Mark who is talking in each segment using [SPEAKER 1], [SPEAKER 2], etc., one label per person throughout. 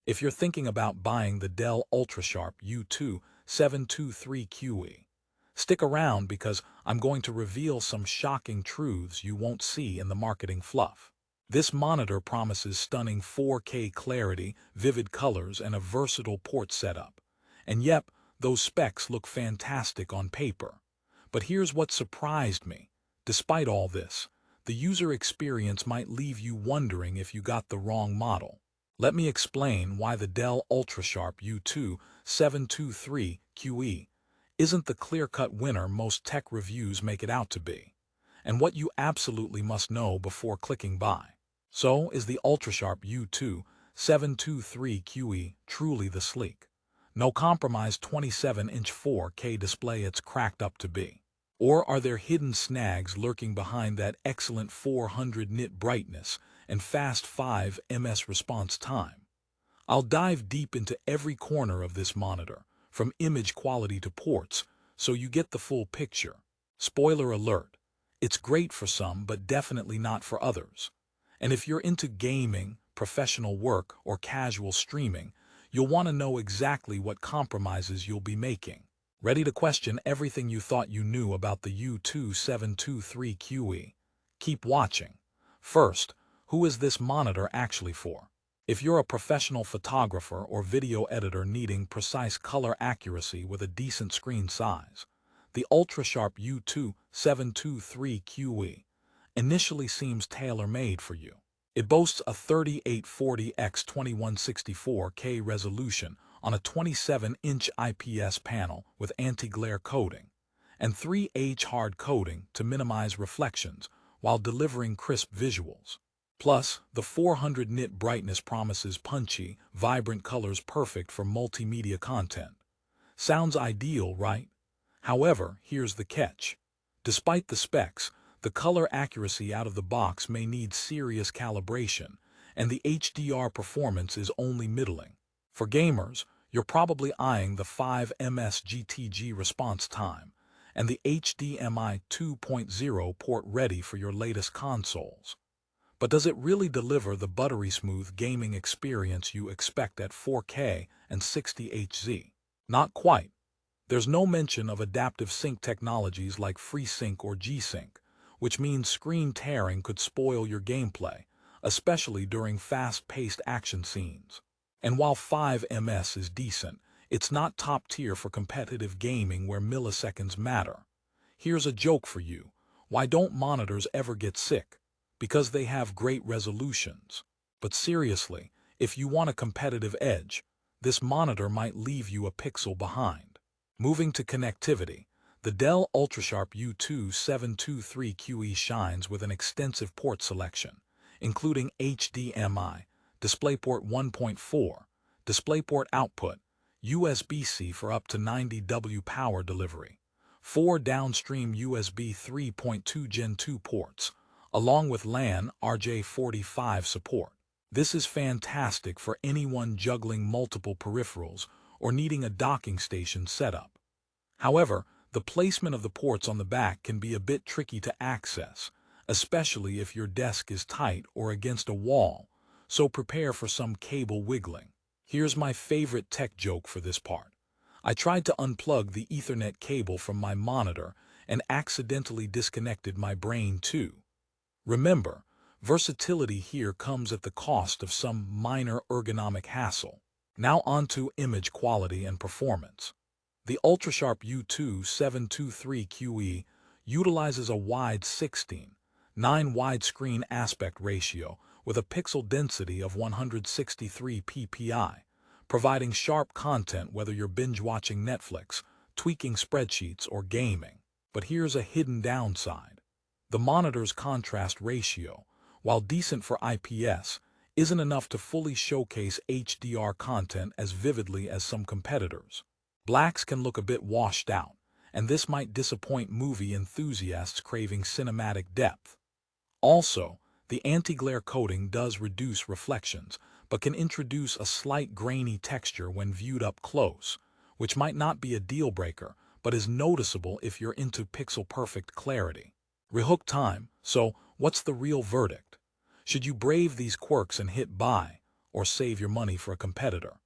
[SPEAKER 1] If you're thinking about buying the Dell UltraSharp U2723QE, stick around because I'm going to reveal some shocking truths you won't see in the marketing fluff. This monitor promises stunning 4K clarity, vivid colors, and a versatile port setup. And yep, those specs look fantastic on paper. But here's what surprised me. Despite all this, the user experience might leave you wondering if you got the wrong model. Let me explain why the Dell UltraSharp U2723QE isn't the clear-cut winner most tech reviews make it out to be, and what you absolutely must know before clicking buy. So, is the UltraSharp U2723QE truly the sleek, no-compromise 27-inch 4K display it's cracked up to be? Or are there hidden snags lurking behind that excellent 400 nit brightness and fast 5 ms response time? I'll dive deep into every corner of this monitor, from image quality to ports, so you get the full picture. Spoiler alert, it's great for some but definitely not for others. And if you're into gaming, professional work, or casual streaming, you'll want to know exactly what compromises you'll be making. Ready to question everything you thought you knew about the U2723QE? Keep watching. First, who is this monitor actually for? If you're a professional photographer or video editor needing precise color accuracy with a decent screen size, the UltraSharp U2723QE initially seems tailor-made for you. It boasts a 3840x2164K resolution on a 27-inch IPS panel with anti-glare coating, and 3H hard coating to minimize reflections while delivering crisp visuals. Plus, the 400 nit brightness promises punchy, vibrant colors perfect for multimedia content. Sounds ideal, right? However, here's the catch. Despite the specs, the color accuracy out of the box may need serious calibration, and the HDR performance is only middling. For gamers, you're probably eyeing the 5 ms GTG response time and the HDMI 2.0 port ready for your latest consoles. But does it really deliver the buttery smooth gaming experience you expect at 4K and 60Hz? Not quite. There's no mention of adaptive sync technologies like FreeSync or G-Sync, which means screen tearing could spoil your gameplay, especially during fast-paced action scenes. And while 5 ms is decent, it's not top tier for competitive gaming where milliseconds matter. Here's a joke for you. Why don't monitors ever get sick? Because they have great resolutions. But seriously, if you want a competitive edge, this monitor might leave you a pixel behind. Moving to connectivity, the Dell UltraSharp U2723QE shines with an extensive port selection, including HDMI, DisplayPort 1.4, DisplayPort output, USB-C for up to 90W power delivery, 4 downstream USB 3.2 Gen 2 ports, along with LAN RJ45 support. This is fantastic for anyone juggling multiple peripherals or needing a docking station setup. However, the placement of the ports on the back can be a bit tricky to access, especially if your desk is tight or against a wall, so prepare for some cable wiggling. Here's my favorite tech joke for this part. I tried to unplug the Ethernet cable from my monitor and accidentally disconnected my brain too. Remember, versatility here comes at the cost of some minor ergonomic hassle. Now onto image quality and performance. The UltraSharp U2723QE utilizes a wide 16:9 widescreen aspect ratio with a pixel density of 163 ppi, providing sharp content whether you're binge-watching Netflix, tweaking spreadsheets, or gaming. But here's a hidden downside. The monitor's contrast ratio, while decent for IPS, isn't enough to fully showcase HDR content as vividly as some competitors. Blacks can look a bit washed out, and this might disappoint movie enthusiasts craving cinematic depth. Also, the anti-glare coating does reduce reflections, but can introduce a slight grainy texture when viewed up close, which might not be a deal-breaker, but is noticeable if you're into pixel-perfect clarity. Rehook time, so what's the real verdict? Should you brave these quirks and hit buy, or save your money for a competitor.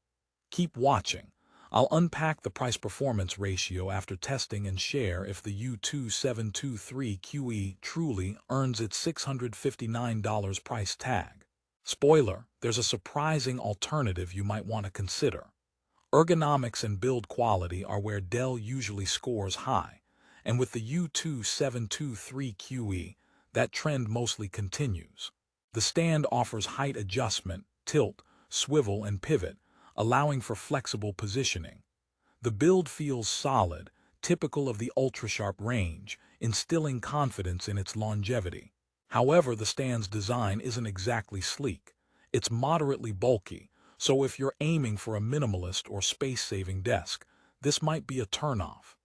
[SPEAKER 1] Keep watching. I'll unpack the price-performance ratio after testing and share if the U2723QE truly earns its $659 price tag. Spoiler, there's a surprising alternative you might want to consider. Ergonomics and build quality are where Dell usually scores high, and with the U2723QE, that trend mostly continues. The stand offers height adjustment, tilt, swivel, and pivot, allowing for flexible positioning. The build feels solid, typical of the UltraSharp range, instilling confidence in its longevity. However, the stand's design isn't exactly sleek. It's moderately bulky, so if you're aiming for a minimalist or space-saving desk, this might be a turnoff.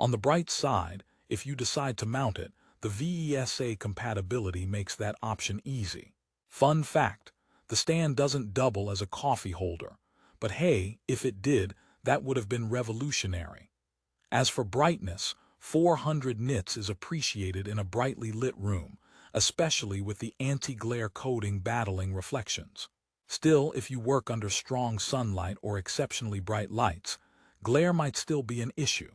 [SPEAKER 1] On the bright side, if you decide to mount it, the VESA compatibility makes that option easy. Fun fact, the stand doesn't double as a coffee holder, but hey, if it did, that would have been revolutionary. As for brightness, 400 nits is appreciated in a brightly lit room, especially with the anti-glare coating battling reflections. Still, if you work under strong sunlight or exceptionally bright lights, glare might still be an issue.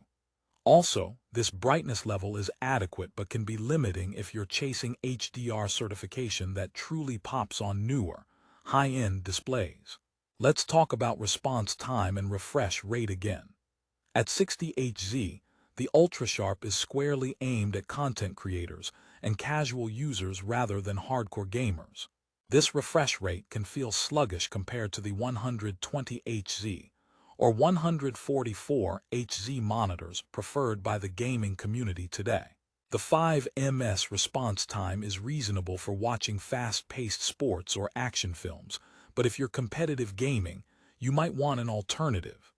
[SPEAKER 1] Also, this brightness level is adequate but can be limiting if you're chasing HDR certification that truly pops on newer, high-end displays. Let's talk about response time and refresh rate again. At 60 Hz, the UltraSharp is squarely aimed at content creators and casual users rather than hardcore gamers. This refresh rate can feel sluggish compared to the 120 Hz or 144 Hz monitors preferred by the gaming community today. The 5ms response time is reasonable for watching fast-paced sports or action films, but if you're competitive gaming, you might want an alternative.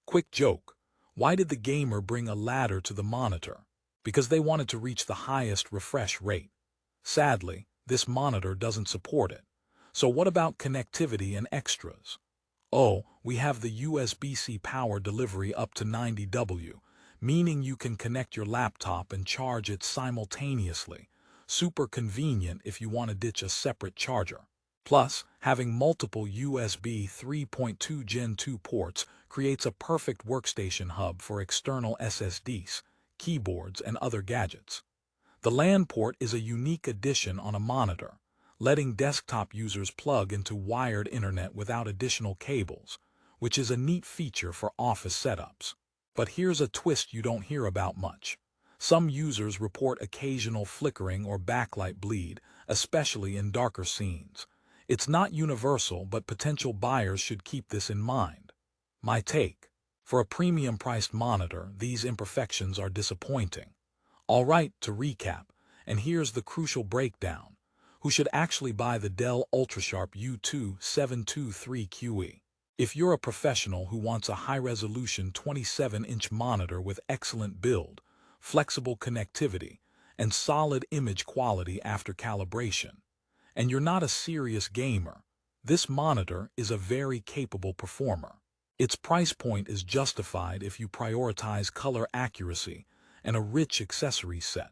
[SPEAKER 1] Quick joke, why did the gamer bring a ladder to the monitor? Because they wanted to reach the highest refresh rate. Sadly, this monitor doesn't support it. So what about connectivity and extras? Oh, we have the USB-C power delivery up to 90 W, meaning you can connect your laptop and charge it simultaneously. Super convenient if you want to ditch a separate charger. Plus, having multiple USB 3.2 Gen 2 ports creates a perfect workstation hub for external SSDs, keyboards, and other gadgets. The LAN port is a unique addition on a monitor, letting desktop users plug into wired internet without additional cables, which is a neat feature for office setups. But here's a twist you don't hear about much. Some users report occasional flickering or backlight bleed, especially in darker scenes. It's not universal, but potential buyers should keep this in mind. My take: for a premium-priced monitor, these imperfections are disappointing. Alright, to recap, and here's the crucial breakdown. Who should actually buy the Dell UltraSharp U2723QE? If you're a professional who wants a high-resolution 27-inch monitor with excellent build, flexible connectivity, and solid image quality after calibration, and you're not a serious gamer, this monitor is a very capable performer. Its price point is justified if you prioritize color accuracy and a rich accessory set.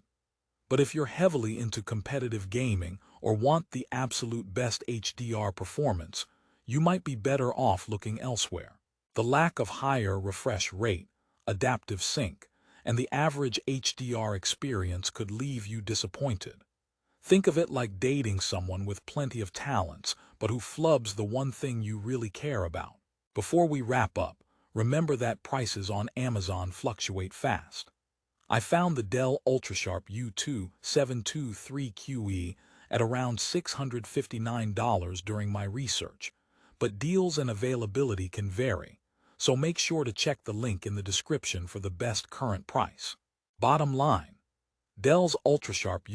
[SPEAKER 1] But if you're heavily into competitive gaming or want the absolute best HDR performance, you might be better off looking elsewhere. The lack of higher refresh rate, adaptive sync, and the average HDR experience could leave you disappointed. Think of it like dating someone with plenty of talents, but who flubs the one thing you really care about. Before we wrap up, remember that prices on Amazon fluctuate fast. I found the Dell UltraSharp U2723QE at around $659 during my research, but deals and availability can vary, so make sure to check the link in the description for the best current price. Bottom line, Dell's UltraSharp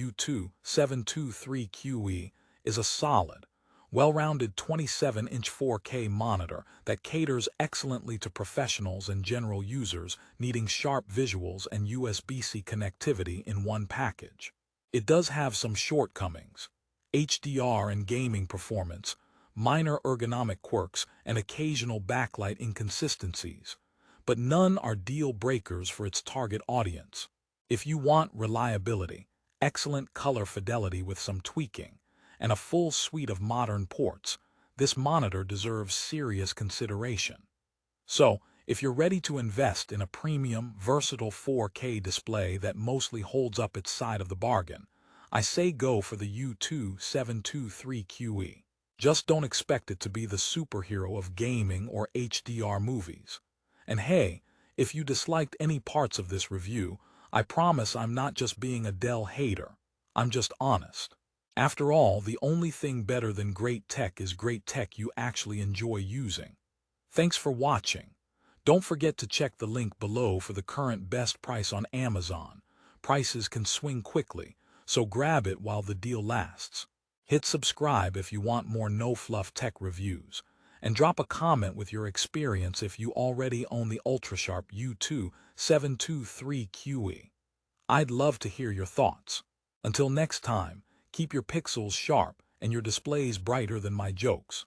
[SPEAKER 1] U2723QE is a solid, well-rounded 27-inch 4K monitor that caters excellently to professionals and general users needing sharp visuals and USB-C connectivity in one package. It does have some shortcomings: HDR and gaming performance, minor ergonomic quirks, and occasional backlight inconsistencies, but none are deal breakers for its target audience. If you want reliability, excellent color fidelity with some tweaking, and a full suite of modern ports, this monitor deserves serious consideration. So, if you're ready to invest in a premium, versatile 4K display that mostly holds up its side of the bargain, I say go for the U2723QE. Just don't expect it to be the superhero of gaming or HDR movies. And hey, if you disliked any parts of this review, I promise I'm not just being a Dell hater. I'm just honest. After all, the only thing better than great tech is great tech you actually enjoy using. Thanks for watching. Don't forget to check the link below for the current best price on Amazon. Prices can swing quickly, so grab it while the deal lasts. Hit subscribe if you want more no-fluff tech reviews, and drop a comment with your experience if you already own the UltraSharp U2723QE. I'd love to hear your thoughts. Until next time, keep your pixels sharp and your displays brighter than my jokes.